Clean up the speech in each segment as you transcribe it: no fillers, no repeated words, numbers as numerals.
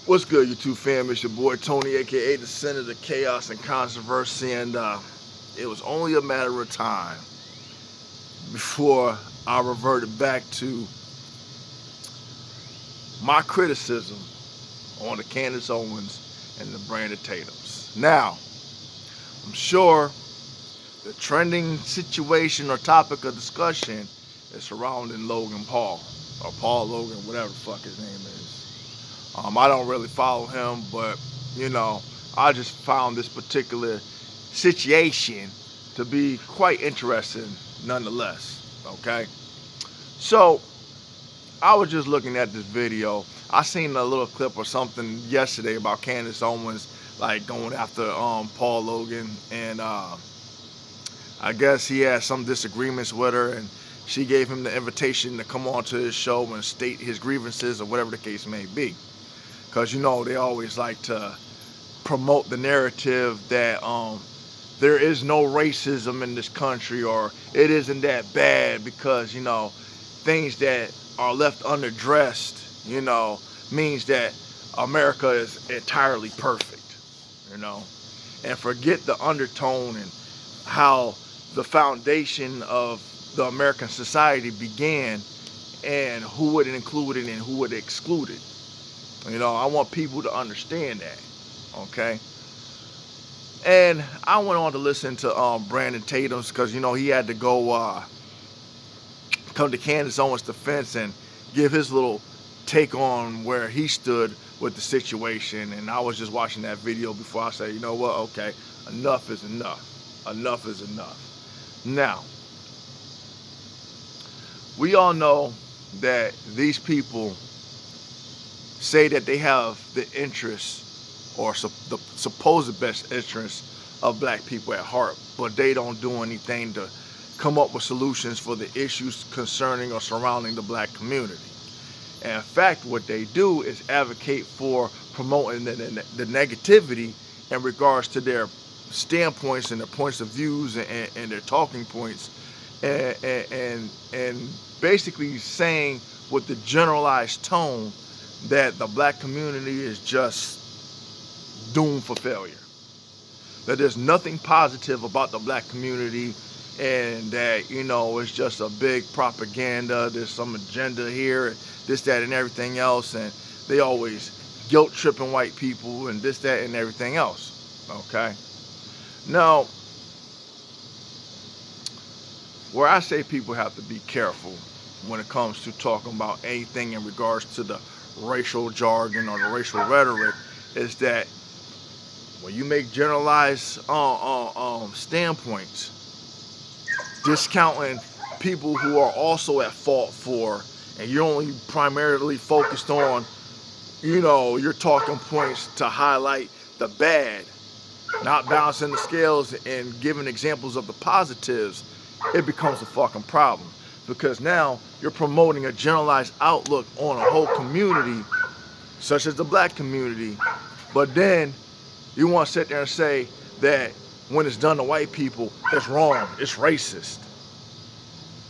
What's good, YouTube fam? It's your boy Tony, aka the Center of Chaos and Controversy, and it was only a matter of time before I reverted back to my criticism on the Candace Owens and the Brandon Tatums. Now, I'm sure the trending situation or topic of discussion is surrounding Logan Paul, or Paul Logan, whatever the fuck his name is. I don't really follow him, but I just found this particular situation to be quite interesting nonetheless. Okay, so I was just looking at this video. I seen a little clip or something yesterday about Candace Owens like going after Paul Logan, and I guess he had some disagreements with her, and she gave him the invitation to come on to his show and state his grievances or whatever the case may be. Because they always like to promote the narrative that there is no racism in this country, or it isn't that bad because things that are left unaddressed means that America is entirely perfect, and forget the undertone and how the foundation of the American society began and who would include it and who would exclude it. I want people to understand that, okay? And I went on to listen to Brandon Tatum's because, he had to go come to Candace Owens' defense and give his little take on where he stood with the situation. And I was just watching that video before I said, you know what, okay, enough is enough. Enough is enough. Now, we all know that these people say that they have the interests or the supposed best interests of black people at heart, but they don't do anything to come up with solutions for the issues concerning or surrounding the black community. And in fact, what they do is advocate for promoting the negativity in regards to their standpoints and their points of views and their talking points, and basically saying with the generalized tone that the black community is just doomed for failure. That there's nothing positive about the black community, and that, it's just a big propaganda. There's some agenda here, this, that, and everything else. And they always guilt tripping white people and this, that, and everything else. Okay? Now, where I say people have to be careful when it comes to talking about anything in regards to the racial jargon or the racial rhetoric is that when you make generalized standpoints, discounting people who are also at fault for, and you're only primarily focused on, your talking points to highlight the bad, not balancing the scales and giving examples of the positives, it becomes a fucking problem. Because now you're promoting a generalized outlook on a whole community, such as the black community, but then you want to sit there and say that when it's done to white people, it's wrong, it's racist.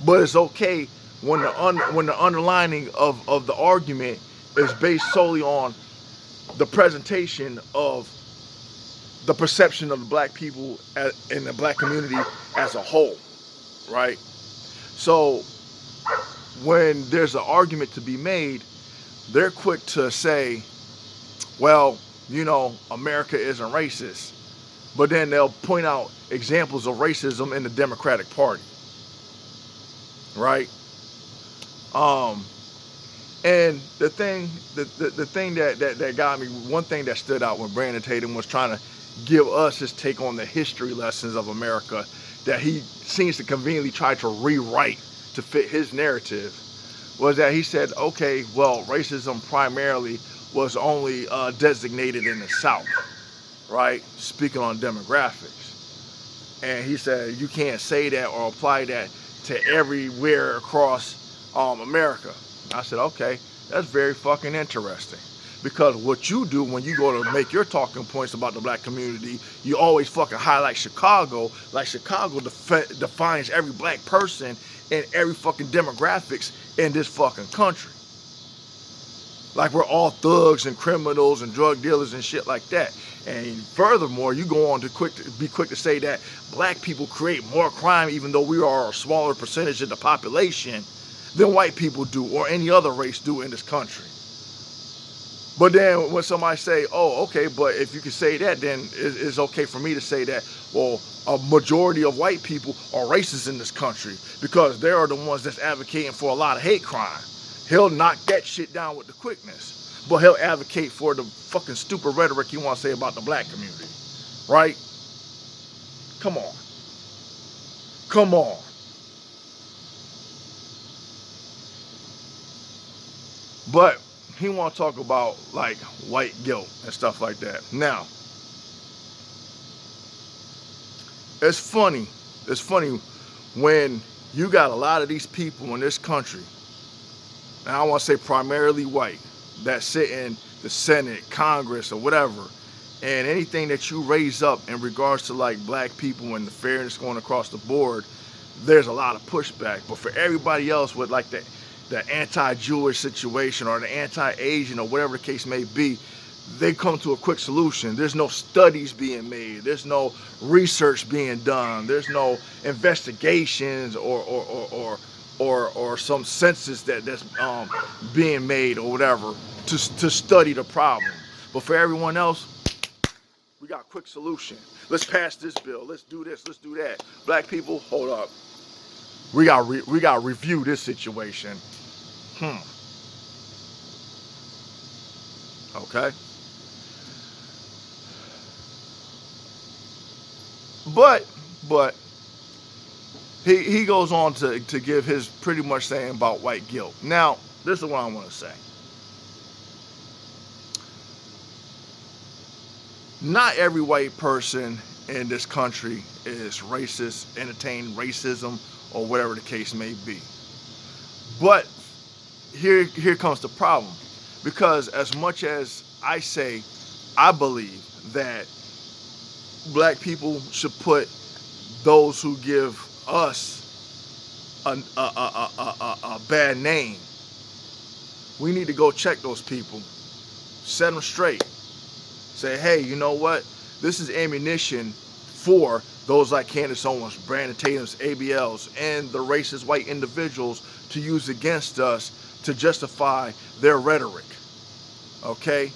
But it's okay when the underlining of the argument is based solely on the presentation of the perception of the black people in the black community as a whole, right? So when there's an argument to be made, they're quick to say, well, America isn't racist. But then they'll point out examples of racism in the Democratic Party, right? And the thing that got me, one thing that stood out when Brandon Tatum was trying to give us his take on the history lessons of America, that he seems to conveniently try to rewrite to fit his narrative, was that he said, okay, well, racism primarily was only designated in the South, right? Speaking on demographics. And he said, you can't say that or apply that to everywhere across America. I said, okay, that's very fucking interesting. Because what you do when you go to make your talking points about the black community, you always fucking highlight Chicago, like Chicago defines every black person and every fucking demographics in this fucking country. Like we're all thugs and criminals and drug dealers and shit like that. And furthermore, you go on to be quick to say that black people create more crime, even though we are a smaller percentage of the population than white people do or any other race do in this country. But then when somebody say, oh, okay, but if you can say that, then it's okay for me to say that, well, a majority of white people are racist in this country because they are the ones that's advocating for a lot of hate crime. He'll knock that shit down with the quickness, but he'll advocate for the fucking stupid rhetoric you want to say about the black community, right? Come on. Come on. But he want to talk about like white guilt and stuff like that. Now, it's funny. It's funny when you got a lot of these people in this country, and I want to say primarily white, that sit in the Senate, Congress, or whatever, and anything that you raise up in regards to like black people and the fairness going across the board, there's a lot of pushback. But for everybody else with like the anti-Jewish situation or the anti-Asian or whatever the case may be, they come to a quick solution. There's no studies being made. There's no research being done. There's no investigations or some census that's being made or whatever to study the problem. But for everyone else, we got a quick solution. Let's pass this bill. Let's do this. Let's do that. Black people, hold up. We got to review this situation. Okay. But he goes on to give his pretty much saying about white guilt. Now, this is what I want to say. Not every white person in this country is racist, entertain racism, or whatever the case may be. But here comes the problem. Because as much as I say, I believe that black people should put those who give us a bad name, we need to go check those people, set them straight. Say, hey, you know what? This is ammunition for those like Candence Owens, Brandon Tatum's, ABLs, and the racist white individuals to use against us to justify their rhetoric. Okay?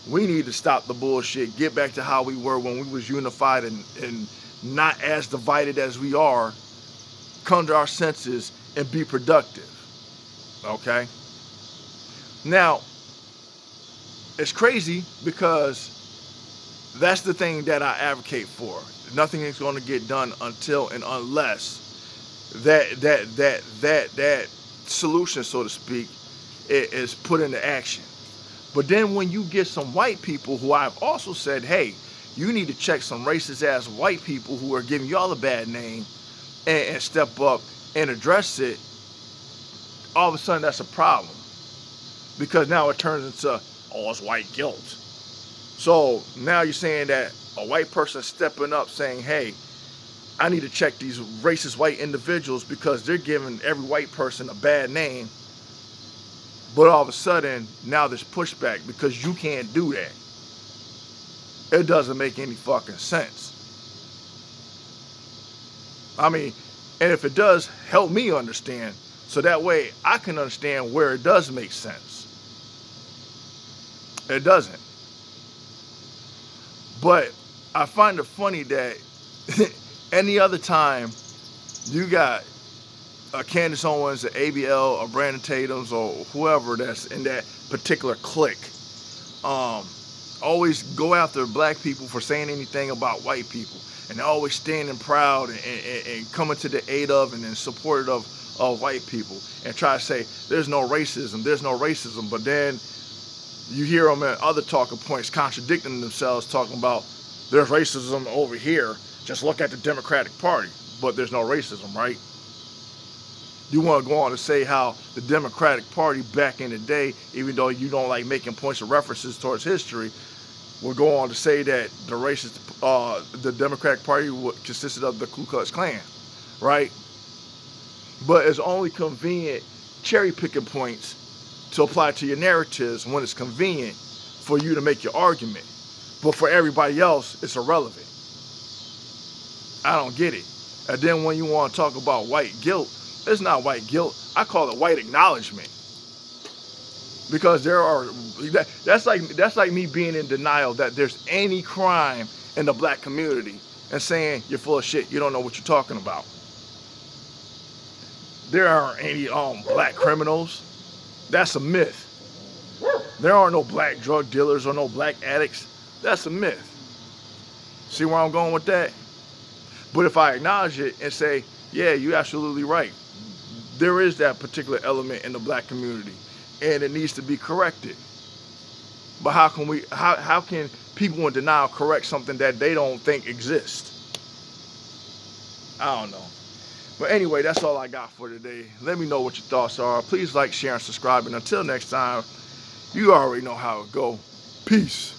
We need to stop the bullshit, get back to how we were when we was unified and not as divided as we are, come to our senses and be productive. Okay? Now, it's crazy because that's the thing that I advocate for. Nothing is going to get done until and unless that solution, so to speak, is put into action. But then when you get some white people who I've also said, hey, you need to check some racist ass white people who are giving y'all a bad name and step up and address it, all of a sudden that's a problem. Because now it turns into, oh, it's white guilt. So now you're saying that a white person stepping up saying, hey, I need to check these racist white individuals because they're giving every white person a bad name. But all of a sudden, now there's pushback because you can't do that. It doesn't make any fucking sense. I mean, and if it does, help me understand. So that way I can understand where it does make sense. It doesn't. But I find it funny that any other time you got a Candence Owens, an ABL, or Brandon Tatum's, or whoever that's in that particular clique, always go after black people for saying anything about white people, and always standing proud and coming to the aid of and in support of white people, and try to say there's no racism, but then you hear them at other talking points contradicting themselves, talking about there's racism over here, just look at the Democratic Party, but there's no racism, right? You want to go on to say how the Democratic Party back in the day, even though you don't like making points of references towards history, will go on to say that the Democratic Party consisted of the Ku Klux Klan, right? But it's only convenient cherry picking points to apply to your narratives when it's convenient for you to make your argument. But for everybody else, it's irrelevant. I don't get it. And then when you want to talk about white guilt, it's not white guilt. I call it white acknowledgement. Because that's like me being in denial that there's any crime in the black community and saying you're full of shit. You don't know what you're talking about. There aren't any black criminals. That's a myth. There are no black drug dealers or no black addicts. That's a myth. See where I'm going with that? But if I acknowledge it and say, yeah, you're absolutely right. There is that particular element in the black community, and it needs to be corrected. But how can people in denial correct something that they don't think exists? I don't know. But anyway, that's all I got for today. Let me know what your thoughts are. Please like, share, and subscribe. And until next time, you already know how it go. Peace.